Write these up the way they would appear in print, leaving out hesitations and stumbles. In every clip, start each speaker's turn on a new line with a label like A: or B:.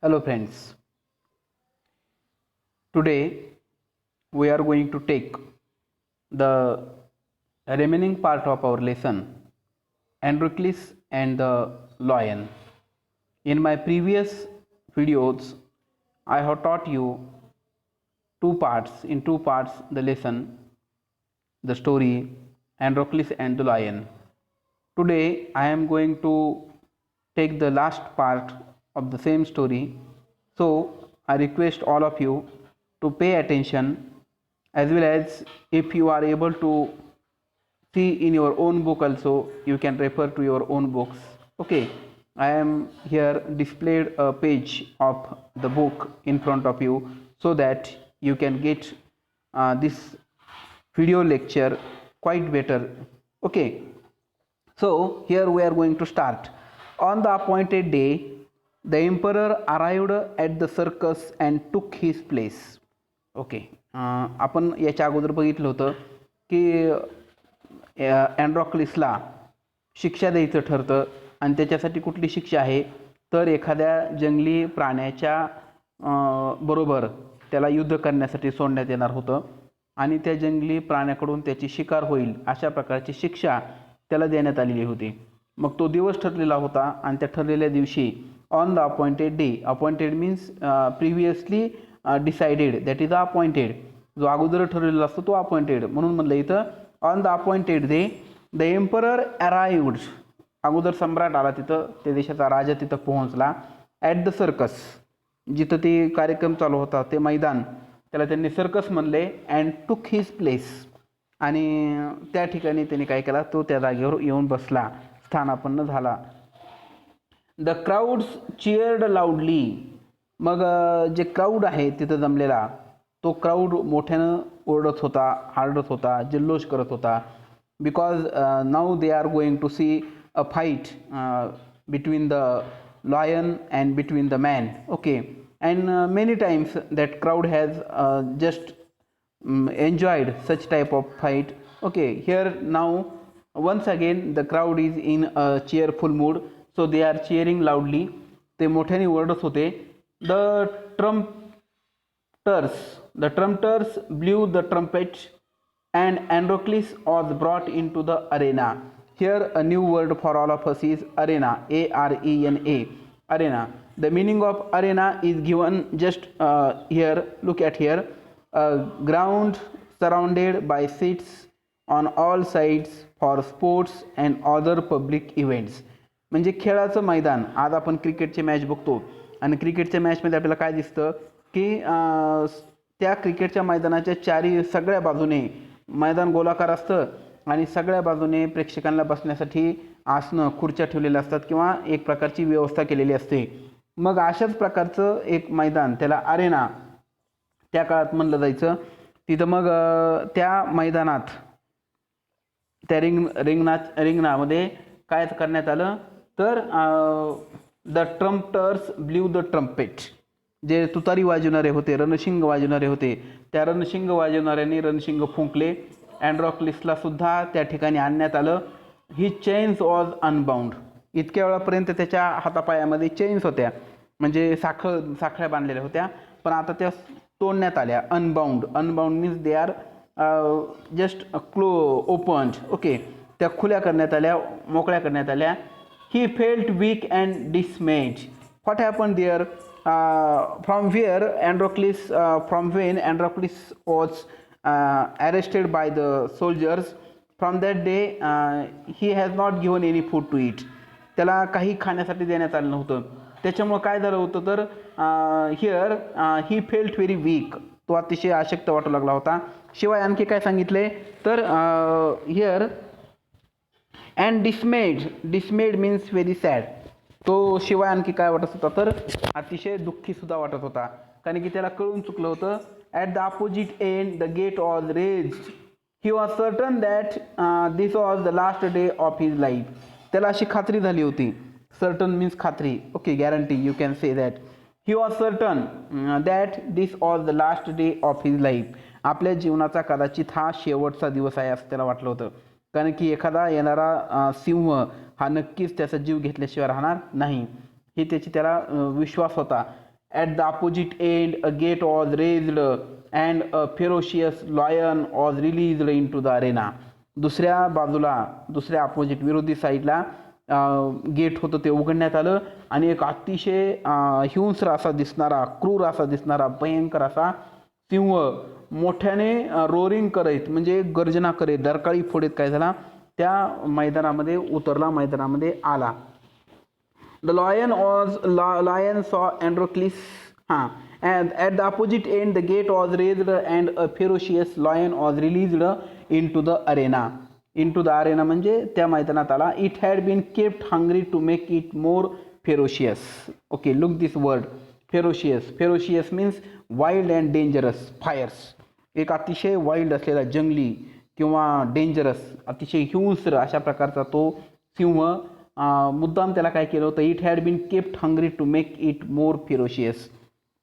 A: Hello friends, today we are going to take the remaining part of our lesson Androcles and the lion. In my previous videos I have taught you two parts the lesson, the story Androcles and the lion. Today I am going to take the last part of the same story. So I request all of you to pay attention, as well as if you are able to see in your own book also, you can refer to your own books. Okay, I am here displayed a page of the book in front of you so that you can get this video lecture quite better. Okay, so here we are going to start. On the appointed day, the emperor arrived at the circus and took his place. Okay, आपण याच्या अगोदर बघितलं होतं की अँड्रॉक्लिसला शिक्षा द्यायचं ठरतं आणि त्याच्यासाठी कुठली शिक्षा आहे तर एखाद्या जंगली प्राण्याच्या बरोबर त्याला युद्ध करण्यासाठी सोडण्यात येणार होतं आणि त्या जंगली प्राण्याकडून त्याची शिकार होईल अशा प्रकारची शिक्षा त्याला देण्यात आलेली होती. मग तो दिवस ठरलेला होता आणि त्या ठरलेल्या दिवशी on the appointed day, appointed means previously decided, that is appointed, जो अगोदर ठरलेला असतो तो अपॉइंटेड. म्हणून म्हणलं इथं on the appointed day the emperor arrived, अगोदर सम्राट आला तिथं, त्या देशाचा राजा तिथं पोहोचला. ॲट द सर्कस, जिथं ते कार्यक्रम चालू होता ते मैदान, त्याला त्यांनी सर्कस म्हणले. अँड टूक हिज प्लेस, आणि त्या ठिकाणी त्यांनी काय केला, तो त्या जागेवर येऊन बसला, स्थानापन्न झाला. द क्राऊड्स चिअर्ड लाऊडली, मग जे क्राऊड आहे तिथं जमलेला तो क्राऊड मोठ्यानं ओरडत होता, हारडत होता, जल्लोष करत होता. Because now they are going to see a fight between the lion and between the man. Okay, and many times that crowd has just enjoyed such type of fight. Okay, here now once again the crowd is in a cheerful mood, so they are cheering loudly. ते मोठ्याने ओरडत होते. The trumpeters blew the trumpets and Androcles was brought into the arena. Here a new word for all of us is arena, ARENA, arena. The meaning of arena is given just here. Look at here. A ground surrounded by seats on all sides for sports and other public events. म्हणजे खेळाचं मैदान. आज आपण क्रिकेटची match बघतो आणि क्रिकेटच्या मॅचमध्ये आपल्याला काय दिसतं की त्या क्रिकेटच्या मैदानाच्या सगळ्या बाजूने मैदान गोलाकार असतं आणि सगळ्या बाजूने प्रेक्षकांना बसण्यासाठी आसनं, खुर्च्या ठेवलेल्या असतात किंवा एक प्रकारची व्यवस्था केलेली असते. मग अशाच प्रकारचं एक मैदान, त्याला अरेना त्या काळात म्हणलं जायचं. तिथं मग त्या मैदानात, त्या रिंगणामध्ये काय करण्यात आलं तर द ट्रम्पटर्स ब्ल्यू द ट्रम्पेट, जे तुतारी वाजवणारे होते, रणशिंग वाजवणारे होते, त्या रणशिंग वाजवणाऱ्यांनी रणशिंग फुंकले. अँड्रॉक्लिसला सुद्धा त्या ठिकाणी आणण्यात आलं. ही चेन्स वॉज अनबाउंड, इतक्या वेळापर्यंत त्याच्या हातापायामध्ये चेन्स होत्या, म्हणजे साखळ्या बांधलेल्या होत्या, पण आता त्या तोडण्यात आल्या. Unbound means they are just opened. Okay, त्या खुल्या करण्यात आल्या, मोकळ्या करण्यात आल्या. He felt weak and dismayed. What happen there? From when Androcles was arrested by the soldiers, from that day he has not given any food to eat. त्याला काही खाण्यासाठी देण्यात आलं नव्हतं. त्याच्यामुळं काय झालं होतं तर here he felt very weak, तो अतिशय अशक्त वाटू लागला होता. शिवाय आणखी काय सांगितले तर here and डिसमेड means very sad. तो शिवाय आणखी काय वाटत होता तर अतिशय दुःखी सुद्धा वाटत होता, कारण की त्याला कळून चुकलं होतं. At the opposite end the gate was raised. He was certain that this was the last day of his life. त्याला अशी खात्री झाली होती. सर्टन मीन्स खात्री. Okay, guarantee, you can say that. He was certain that this was the last day of his life. आपल्या जीवनाचा कदाचित हा शेवटचा दिवस आहे असं त्याला वाटलं होतं, कारण की एखादा येणारा सिंह हा नक्कीच त्याचा जीव घेतल्याशिवाय राहणार नाही, हे त्याची त्याला विश्वास होता. At the opposite end, a gate was raised and a ferocious lion was released into the arena. दुसऱ्या बाजूला, दुसऱ्या अपोजिट विरोधी साईडला गेट होतं ते उघडण्यात आलं आणि एक अतिशय हिंस्र असा दिसणारा, क्रूर असा दिसणारा, भयंकर असा सिंह मोठ्याने रोरिंग करत म्हणजे गर्जना करीत, डरकाळी फोडीत काय झाला, त्या मैदानामध्ये उतरला, मैदानामध्ये आला. The lion saw Androcles. And at the opposite end, the gate was raised and a ferocious lion was released into the arena. Into the arena म्हणजे त्या मैदानात आला. It had been kept hungry to make it more ferocious. Okay, look this word, ferocious. Ferocious means wild and dangerous, fierce. एक अतिशय wild असलेला, जंगली किंवा dangerous, अतिशय हिंस्र अशा प्रकारचा तो सिंह मुद्दाम त्याला काय केलं होतं, it had been kept hungry to make it more ferocious.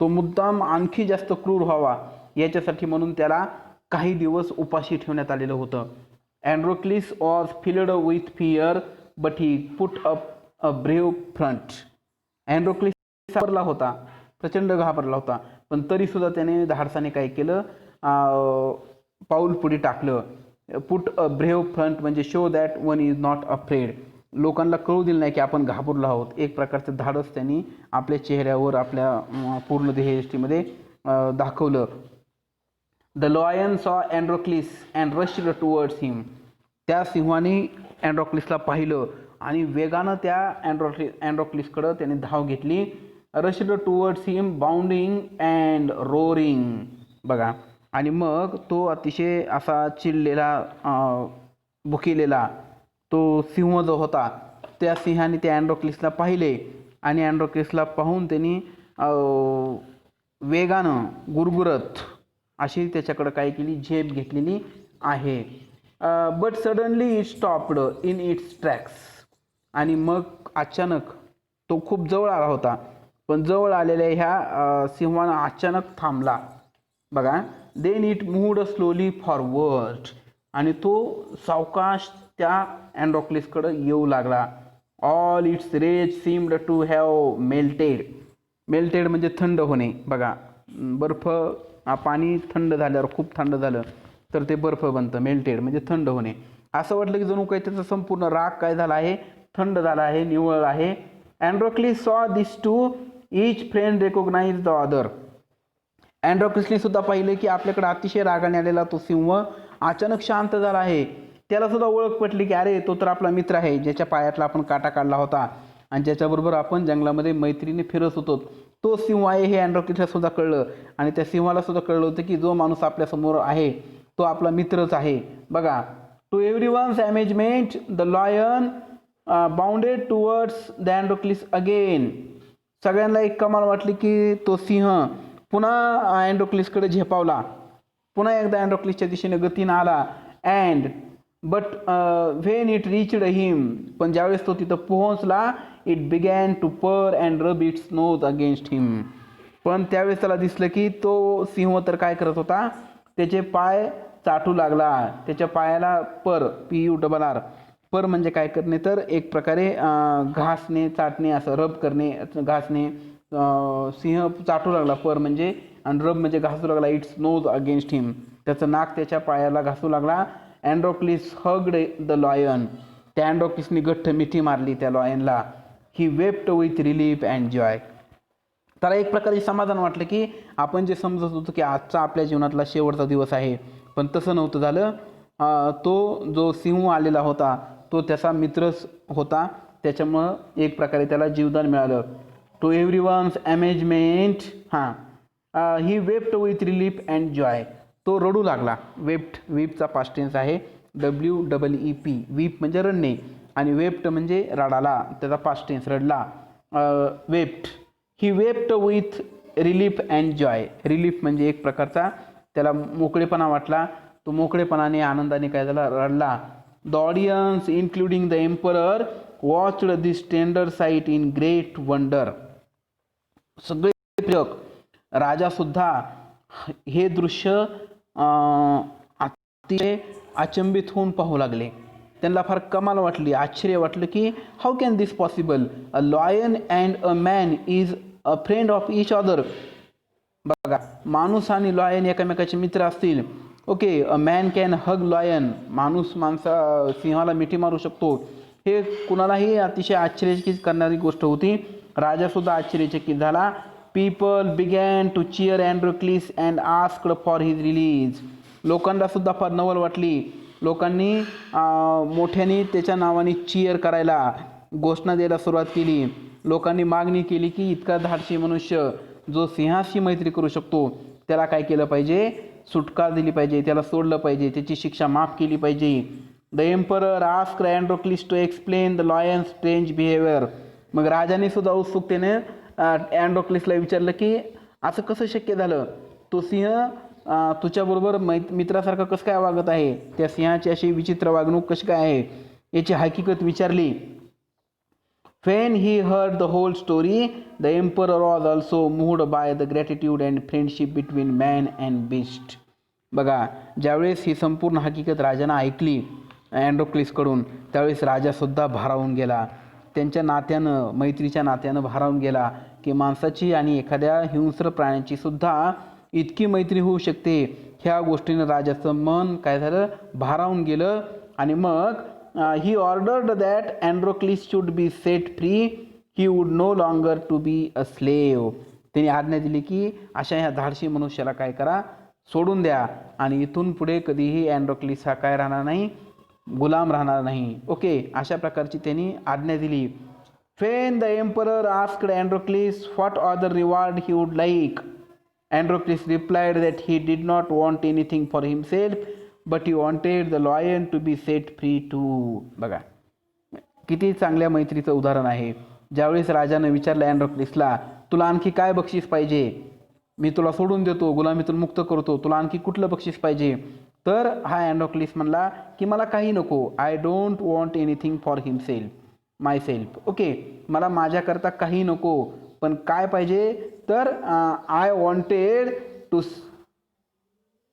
A: तो मुद्दाम आणखी जास्त क्रूर व्हावा याच्यासाठी म्हणून त्याला काही दिवस उपाशी ठेवण्यात आलेलं होतं. Androcles was filled with fear but he put up a brave front. Androcles घाबरला होता, प्रचंड घाबरला होता, पण तरीसुद्धा त्याने धाडसाने काय केलं, पाऊल पुढे टाकलं. पुट अ ब्रेव फ्रंट म्हणजे show that one is not afraid. लोकांना कळू दिलं नाही की आपण घाबरलो आहोत. एक प्रकारचं धाडस त्यांनी आपल्या चेहऱ्यावर, आपल्या पूर्ण देहयष्टीमध्ये दाखवलं. द लॉयन सॉ अँड्रोक्लिस अँड रश्ड टुवर्ड्स हिम. त्या सिंहाने अँड्रोक्लिसला पाहिलं आणि वेगानं त्या अँड्रोक्लिसकडं त्याने धाव घेतली. Rushed towards him bounding and roaring. बघा, आणि मग तो अतिशय असा चिडलेला, भुकेलेला तो सिंह जो होता, त्या सिंहाने त्या अँड्रोक्लिसला पाहिले आणि अँड्रोक्लिसला पाहून त्यांनी वेगानं गुरगुरत अशी त्याच्याकडं काय केली, झेप घेतलेली आहे. But suddenly it stopped in its tracks. आणि मग अचानक तो खूप जवळ आला होता, पण जवळ आलेल्या ह्या सिंहानं अचानक थांबला. बघा, then it moved slowly forward. आणि तो सावकाश त्या अँड्रोक्लिसकडं येऊ लागला. All its rage seemed to have melted. Melted म्हणजे थंड होणे. बघा, बर्फ, पाणी थंड झाल्यावर, खूप थंड झालं तर ते बर्फ बनतं. मेल्टेड म्हणजे थंड होणे. असं वाटलं की जणू काही त्याचा संपूर्ण राग काय झाला आहे, थंड झाला आहे, निवळ आहे. Androcles saw this too, each friend recognise the other. अँड्रोक्लिसने सुद्धा पाहिलं की आपल्याकडे अतिशय रागाने आलेला तो सिंह अचानक शांत झाला आहे. त्याला सुद्धा ओळख पटली की अरे, तो तर आपला मित्र आहे, ज्याच्या पायातला आपण काटा काढला होता आणि ज्याच्याबरोबर आपण जंगलामध्ये मैत्रीने फिरत होतो, तो सिंह आहे हे अँड्रोक्लिसला सुद्धा कळलं. आणि त्या सिंहाला सुद्धा कळलं होतं की जो माणूस आपल्यासमोर आहे तो आपला मित्रच आहे. बघा, to everyone's amazement the lion bounded towards the Androcles again. सगळ्यांना एक कमाल वाटली की तो सिंह पुन्हा अँड्रोक्लिसकडे झेपावला, पुन्हा एकदा अँड्रोक्लिसच्या दिशेने गतीनं आला. And but when it reached him, पण ज्यावेळेस तो तिथं पोहोचला, it began to purr and rub its nose against him. पण त्यावेळेस त्याला दिसलं की तो सिंह तर काय करत होता, त्याचे पाय चाटू लागला. त्याच्या पायाला पर, PURR, पर म्हणजे काय करणे, तर एक प्रकारे घासणे, चाटणे, असं रब करणे, घासणे. सिंह चाटू लागला, पर म्हणजे, आणि रब म्हणजे घासू लागला. इट्स नोज अगेन्स्ट हिम, त्याचं नाक त्याच्या पायाला घासू लागला. Androcles hugged the lion. त्या अँड्रोक्लिसने घट्ट मिठी मारली त्या लॉयनला. He wept with relief and joy. त्याला एक प्रकारे समाधान वाटलं की आपण जे समजत होतो की आजचा आपल्या जीवनातला शेवटचा दिवस आहे, पण तसं नव्हतं झालं. तो जो सिंह आलेला होता तो त्याचा मित्रच होता, त्याच्यामुळं एक प्रकारे त्याला जीवदान मिळालं. To everyone's amazement, he wept with relief and joy. तो रडू लागला. वेप्ट, वीपचा पास्ट टेन्स आहे, WEEP. वीप म्हणजे रडणे आणि वेप्ट म्हणजे रडाला, त्याचा पास्ट टेन्स रडला. Wept, he wept with relief and joy. Relief म्हणजे एक प्रकारचा त्याला मोकळेपणा वाटला. तो मोकळेपणाने, आनंदाने काय झाला, रडला. The audience including the emperor watched this tender sight in great wonder. सगळे प्रेक्षक, राजासुद्धा हे दृश्य अतिशय अचंबित होऊन पाहू लागले. त्यांना फार कमाल वाटली, आश्चर्य वाटलं की how can this possible, a lion and a man is a friend of each other. बघा, माणूस आणि लॉयन एकमेकाचे मित्र असतील. Okay, a man can hug lion, माणूस सिंहाला मिठी मारू शकतो. हे कुणालाही अतिशय आश्चर्यचकित करणारी गोष्ट होती. राजासुद्धा आश्चर्यचकित झाला. People began to cheer Androcles and asked for his release. लोकांना सुद्धा फार नवल वाटली. लोकांनी मोठ्याने त्याच्या नावाने चिअर करायला, घोषणा द्यायला सुरुवात केली. लोकांनी मागणी केली की इतका धाडसी मनुष्य जो सिंहाशी मैत्री करू शकतो त्याला काय केलं पाहिजे, सुटका दिली पाहिजे, त्याला सोडलं पाहिजे, त्याची शिक्षा माफ केली पाहिजे. The emperor asked Androcles to explain the lion's strange behaviour. मग राजाने सुद्धा उत्सुकतेने अँड्रोक्लिसला विचारलं की असं कसं शक्य झालं, तो सिंह तुझ्याबरोबर मित्रासारखं कसं काय वागत आहे, त्या सिंहाची अशी विचित्र वागणूक कशी काय आहे, याची हकीकत विचारली. When he heard the whole story, the emperor was also moved by the gratitude and friendship between man and beast. बघा, ज्यावेळेस ही संपूर्ण हकीकत राजानं ऐकली अँड्रोक्लिसकडून, त्यावेळेस राजासुद्धा भारावून गेला. त्यांच्या नात्यानं, मैत्रीच्या नात्यानं भारावून गेला की माणसाची आणि एखाद्या हिंस्र प्राण्याची सुद्धा इतकी मैत्री होऊ शकते. ह्या गोष्टीनं राजाचं मन काय झालं, भारावून गेलं. आणि मग he ordered that Androcles should be set free. He would no longer to be a slave. त्यांनी आज्ञा दिली की अशा ह्या धाडसी मनुष्याला काय करा, सोडून द्या, आणि इथून पुढे कधीही अँड्रोक्लिस हा काय राहणार नाही, गुलाम राहणार नाही. ओके, अशा प्रकारची त्यांनी आज्ञा दिली. When the emperor asked Androcles what other reward he would like, Androcles replied that he did not want anything for himself, but he wanted the lion to be set free too. बघा, किती चांगल्या मैत्रीचं उदाहरण आहे. ज्यावेळेस राजानं विचारलं अँड्रोक्लिसला, तुला आणखी काय बक्षीस पाहिजे, मी तुला सोडून देतो, गुलामीतून मुक्त करतो, तुला आणखी कुठलं बक्षीस पाहिजे, तर हा अँड्रोक्लिस म्हणला की मला काही नको. I don't want anything for himself, myself. Okay, मला माझ्याकरता काही नको, पण काय पाहिजे तर I wanted to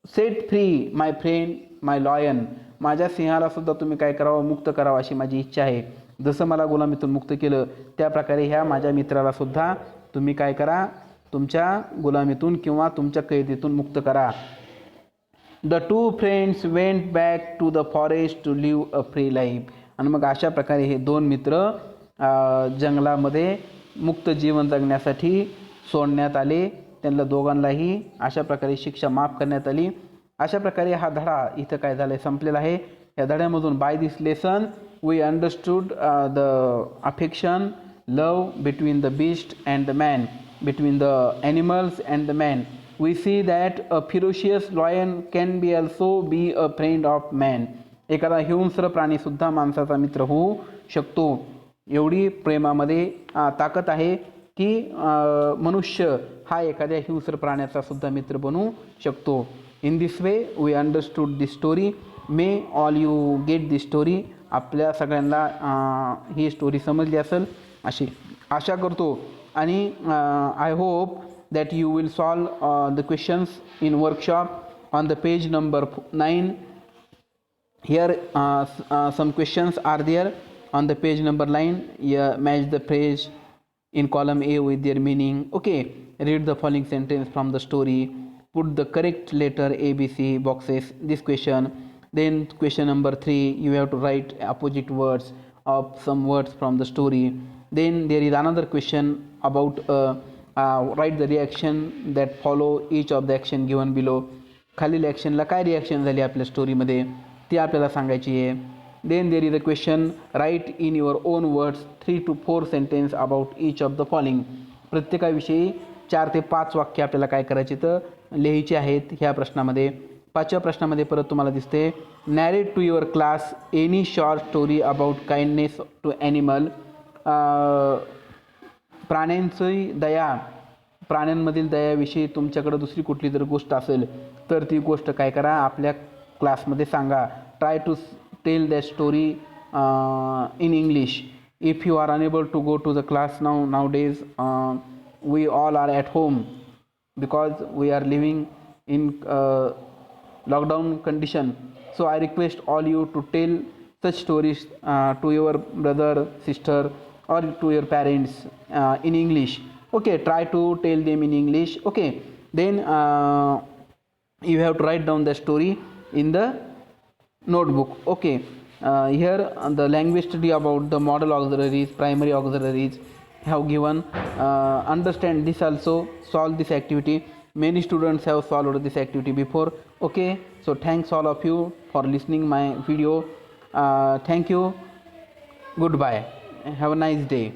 A: set free my friend my lion. माझ्या सिंहाला सुद्धा तुम्ही काय करावं, मुक्त करावं अशी माझी इच्छा आहे. जसं मला गुलामीतून मुक्त केलं त्याप्रकारे ह्या माझ्या मित्राला सुद्धा तुम्ही काय करा, तुमच्या गुलामीतून किंवा तुमच्या कैदेतून मुक्त करा. The two friends went back to the forest to live a free life. आणि मग अशा प्रकारे हे दोन मित्र जंगलामध्ये मुक्त जीवन जगण्यासाठी सोडण्यात आले. त्यांना दोघांनाही अशा प्रकारे शिक्षा माफ करण्यात आली. अशा प्रकारे हा धडा इथं काय झालं आहे, संपलेला आहे. या धड्यामधून by this lesson we understood the affection, love between the beast and the man, between the animals and the man. We see that a ferocious lion can be also be a friend of man. एखादा हिंस्र प्राणीसुद्धा माणसाचा मित्र होऊ शकतो. एवढी प्रेमामध्ये ताकद आहे की मनुष्य हा एखाद्या हिंस्र प्राण्याचा सुद्धा मित्र बनू शकतो. In this way we understood this story. May all you get this story. आपल्या सगळ्यांना ही स्टोरी समजली असेल अशी आशा करतो. आणि I hope that you will solve the questions in workshop on the page number 9. Here some questions are there on the page number 9. Match the phrase in column A with their meaning. Okay, read the following sentence from the story. Put the correct letter A, B, C boxes this question. Then question number 3, you have to write opposite words of some words from the story. Then there is another question about write the reaction that follow each of the action given below. खालील ॲक्शनला काय reaction झाली आपल्या स्टोरीमध्ये ती आपल्याला सांगायची आहे. Then there is a question, write in your own words 3 to 4 sentence about each of the following. प्रत्येकाविषयी 4 ते 5 वाक्य आपल्याला काय करायचे तर लिहायची आहेत ह्या प्रश्नामध्ये. 5व्या प्रश्नामध्ये परत तुम्हाला दिसते, narrate to your class any short story about kindness to animal. प्राण्यांची दया, प्राण्यांमधील दयाविषयी तुमच्याकडे दुसरी कुठली जर गोष्ट असेल तर ती गोष्ट काय करा, आपल्या क्लासमध्ये सांगा. Try to tell that story in English. If you are unable to go to the class now days, we all are at home because we are living in lockdown condition. So I request all you to tell such stories to your brother, sister or to your parents in English. Okay, try to tell them in English. Okay, then you have to write down the story in the notebook. Okay, here the language study about the model auxiliaries, primary auxiliaries have given. Understand this also, solve this activity. Many students have solved this activity before. Okay, so thanks all of you for listening my video. Thank you. Goodbye. Have a nice day.